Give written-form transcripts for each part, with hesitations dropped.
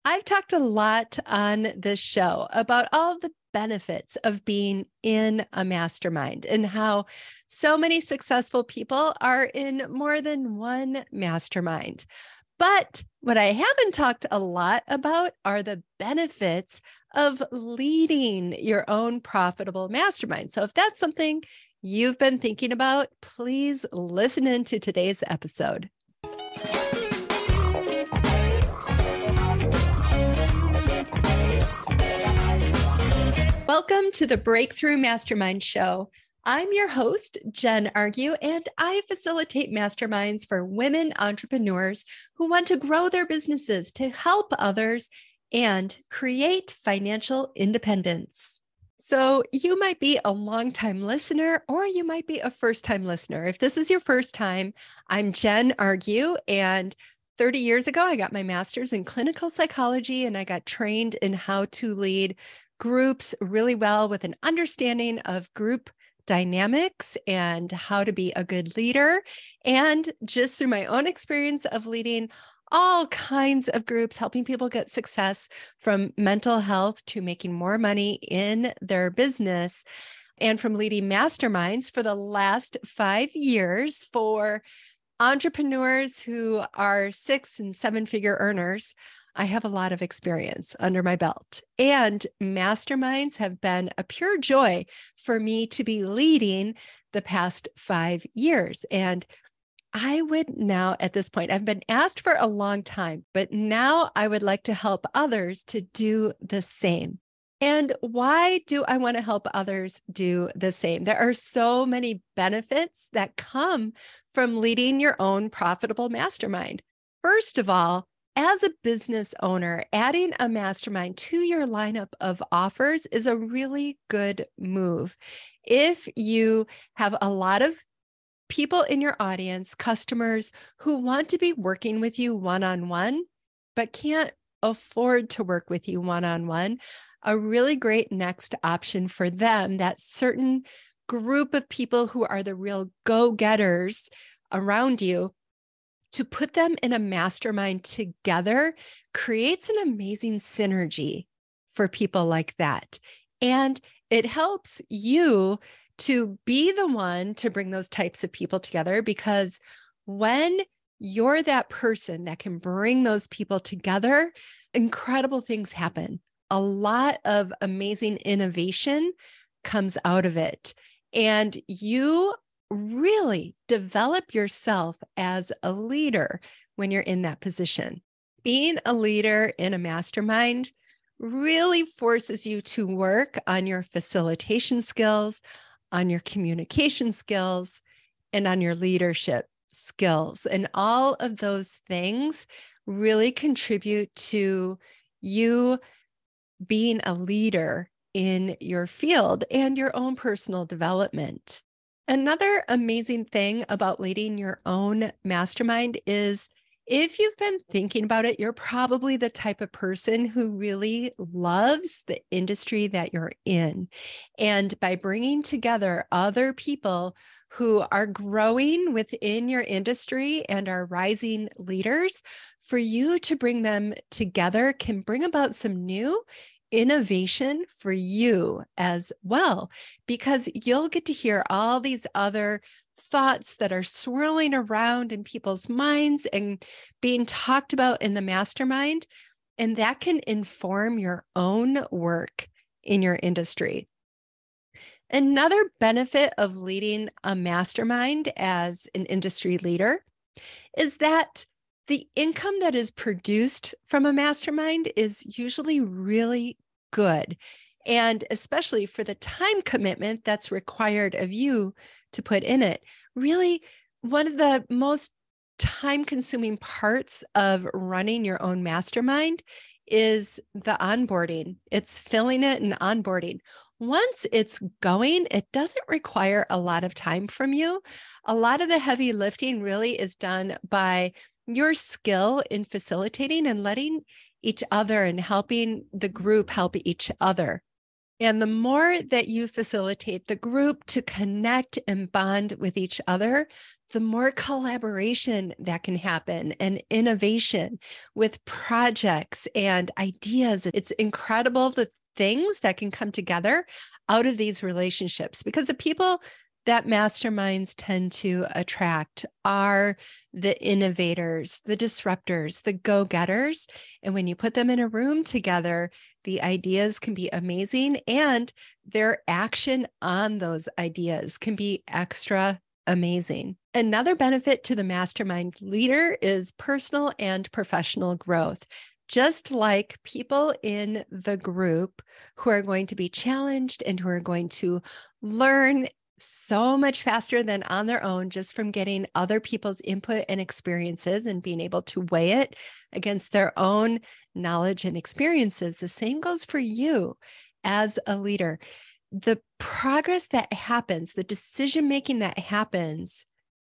I've talked a lot on this show about all the benefits of being in a mastermind and how so many successful people are in more than one mastermind. But what I haven't talked a lot about are the benefits of leading your own profitable mastermind. So if that's something you've been thinking about, please listen into today's episode. Welcome to the Breakthrough Mastermind Show. I'm your host, Jen Argue, and I facilitate masterminds for women entrepreneurs who want to grow their businesses to help others and create financial independence. So you might be a longtime listener, or you might be a first-time listener. If this is your first time, I'm Jen Argue, and 30 years ago, I got my master's in clinical psychology, and I got trained in how to lead groups really well with an understanding of group dynamics and how to be a good leader. And just through my own experience of leading all kinds of groups, helping people get success from mental health to making more money in their business, and from leading masterminds for the last 5 years for entrepreneurs who are 6- and 7-figure earners, I have a lot of experience under my belt, and masterminds have been a pure joy for me to be leading the past 5 years. And I would now, at this point, I've been asked for a long time, but now I would like to help others to do the same. And why do I want to help others do the same? There are so many benefits that come from leading your own profitable mastermind. First of all, as a business owner, adding a mastermind to your lineup of offers is a really good move. If you have a lot of people in your audience, customers who want to be working with you one-on-one, but can't afford to work with you one-on-one, a really great next option for them, that certain group of people who are the real go-getters around you, to put them in a mastermind together creates an amazing synergy for people like that. And it helps you to be the one to bring those types of people together, because when you're that person that can bring those people together, incredible things happen. A lot of amazing innovation comes out of it. And you really develop yourself as a leader when you're in that position. Being a leader in a mastermind really forces you to work on your facilitation skills, on your communication skills, and on your leadership skills. And all of those things really contribute to you being a leader in your field and your own personal development. Another amazing thing about leading your own mastermind is, if you've been thinking about it, you're probably the type of person who really loves the industry that you're in. And by bringing together other people who are growing within your industry and are rising leaders, for you to bring them together can bring about some new innovation for you as well, because you'll get to hear all these other thoughts that are swirling around in people's minds and being talked about in the mastermind, and that can inform your own work in your industry. Another benefit of leading a mastermind as an industry leader is that the income that is produced from a mastermind is usually really good, and especially for the time commitment that's required of you to put in it. Really, one of the most time-consuming parts of running your own mastermind is the onboarding. It's filling it and onboarding. Once it's going, it doesn't require a lot of time from you. A lot of the heavy lifting really is done by your skill in facilitating and letting each other and helping the group help each other. And the more that you facilitate the group to connect and bond with each other, the more collaboration that can happen and innovation with projects and ideas. It's incredible the things that can come together out of these relationships, because the people that masterminds tend to attract are the innovators, the disruptors, the go-getters. And when you put them in a room together, the ideas can be amazing, and their action on those ideas can be extra amazing. Another benefit to the mastermind leader is personal and professional growth. Just like people in the group who are going to be challenged and who are going to learn so much faster than on their own, just from getting other people's input and experiences and being able to weigh it against their own knowledge and experiences. The same goes for you as a leader. The progress that happens, the decision-making that happens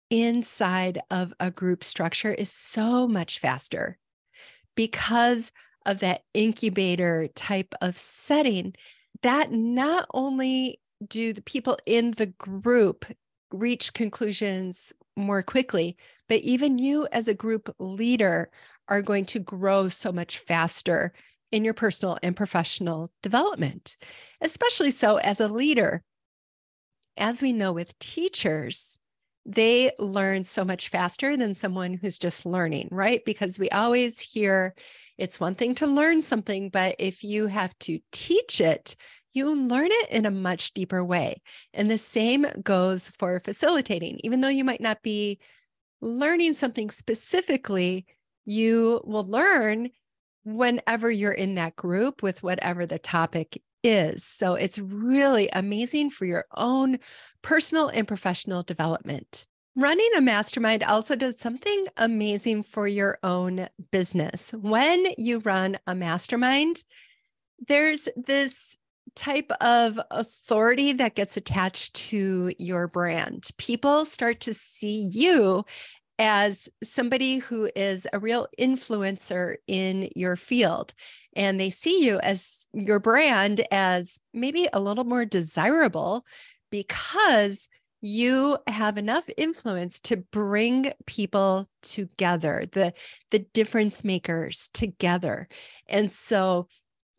inside of a group structure is so much faster because of that incubator type of setting, that not only do the people in the group reach conclusions more quickly, but even you as a group leader are going to grow so much faster in your personal and professional development, especially so as a leader. As we know with teachers, they learn so much faster than someone who's just learning, right? Because we always hear it's one thing to learn something, but if you have to teach it, you learn it in a much deeper way. And the same goes for facilitating. Even though you might not be learning something specifically, you will learn whenever you're in that group with whatever the topic is. So it's really amazing for your own personal and professional development. Running a mastermind also does something amazing for your own business. When you run a mastermind, there's this type of authority that gets attached to your brand. People start to see you as somebody who is a real influencer in your field. And they see you as your brand as maybe a little more desirable because you have enough influence to bring people together, the difference makers together. And so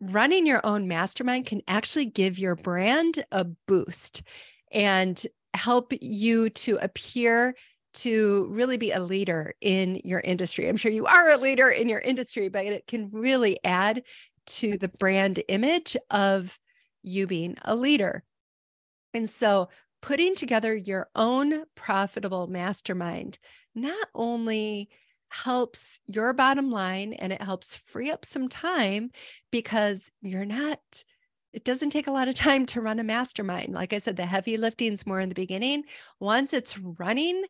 running your own mastermind can actually give your brand a boost and help you to appear to really be a leader in your industry. I'm sure you are a leader in your industry, but it can really add to the brand image of you being a leader. And so putting together your own profitable mastermind not only helps your bottom line, and it helps free up some time because it doesn't take a lot of time to run a mastermind. Like I said, the heavy lifting is more in the beginning. Once it's running,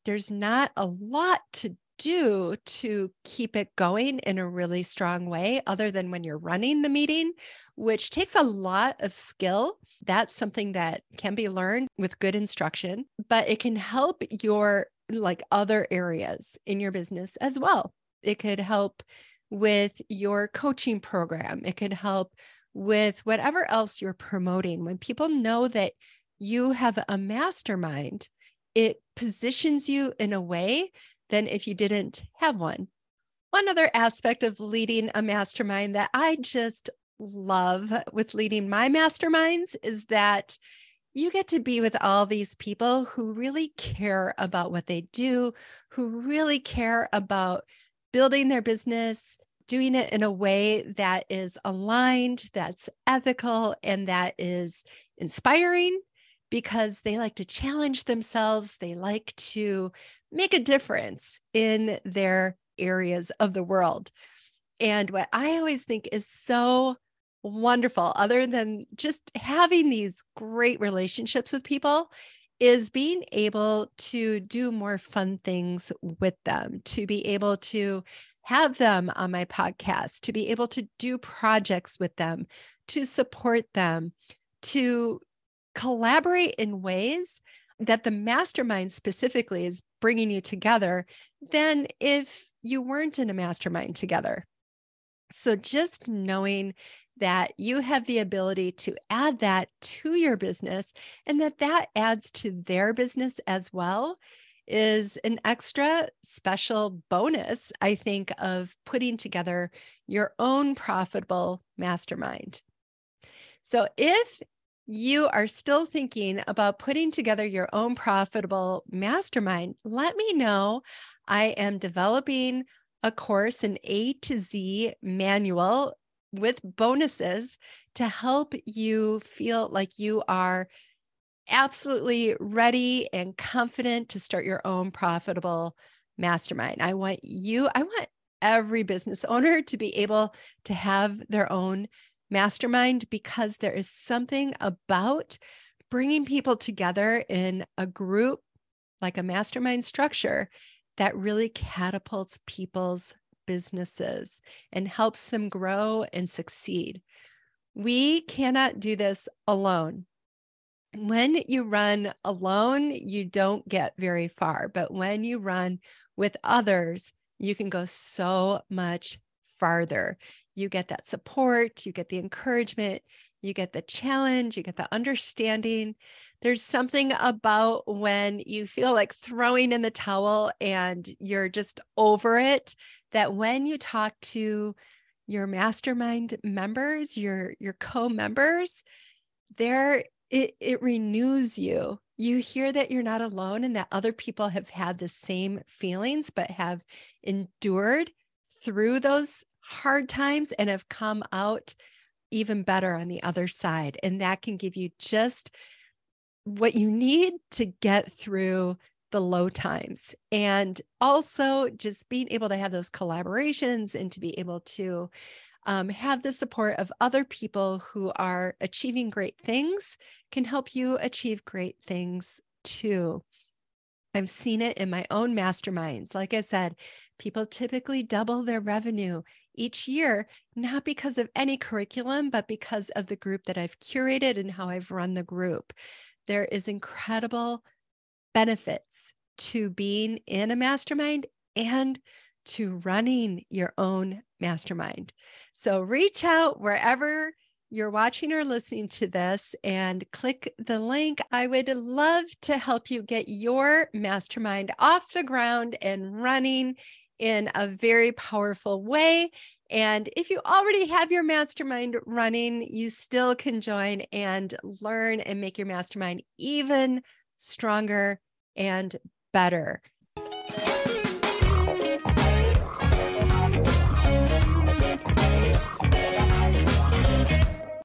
there's not a lot to do to keep it going in a really strong way, other than when you're running the meeting, which takes a lot of skill. That's something that can be learned with good instruction, but it can help your other areas in your business as well. It could help with your coaching program. It could help with whatever else you're promoting. When people know that you have a mastermind, it positions you in a way than if you didn't have one. One other aspect of leading a mastermind that I just love with leading my masterminds is that you get to be with all these people who really care about what they do, who really care about building their business, doing it in a way that is aligned, that's ethical, and that is inspiring, because they like to challenge themselves. They like to make a difference in their areas of the world. And what I always think is so wonderful, other than just having these great relationships with people, is being able to do more fun things with them, to be able to have them on my podcast, to be able to do projects with them, to support them, to collaborate in ways that the mastermind specifically is bringing you together than if you weren't in a mastermind together. So just knowing that you have the ability to add that to your business and that adds to their business as well is an extra special bonus, I think, of putting together your own profitable mastermind. So if you are still thinking about putting together your own profitable mastermind, let me know. I am developing a course, an A to Z manual with bonuses to help you feel like you are absolutely ready and confident to start your own profitable mastermind. I want every business owner to be able to have their own mastermind, because there is something about bringing people together in a group like a mastermind structure that really catapults people's businesses and helps them grow and succeed. We cannot do this alone. When you run alone, you don't get very far, but when you run with others, you can go so much farther. You get that support, you get the encouragement, you get the challenge, you get the understanding. There's something about when you feel like throwing in the towel and you're just over it, that when you talk to your mastermind members, your co-members, it renews you. You hear that you're not alone and that other people have had the same feelings, but have endured through those hard times and have come out even better on the other side. And that can give you just what you need to get through the low times. And also just being able to have those collaborations and to be able to have the support of other people who are achieving great things can help you achieve great things too. I've seen it in my own masterminds. Like I said, people typically double their revenue each year, not because of any curriculum, but because of the group that I've curated and how I've run the group. There is incredible benefits to being in a mastermind and to running your own mastermind. So reach out wherever you're watching or listening to this and click the link. I would love to help you get your mastermind off the ground and running in a very powerful way. And if you already have your mastermind running, you still can join and learn and make your mastermind even stronger and better.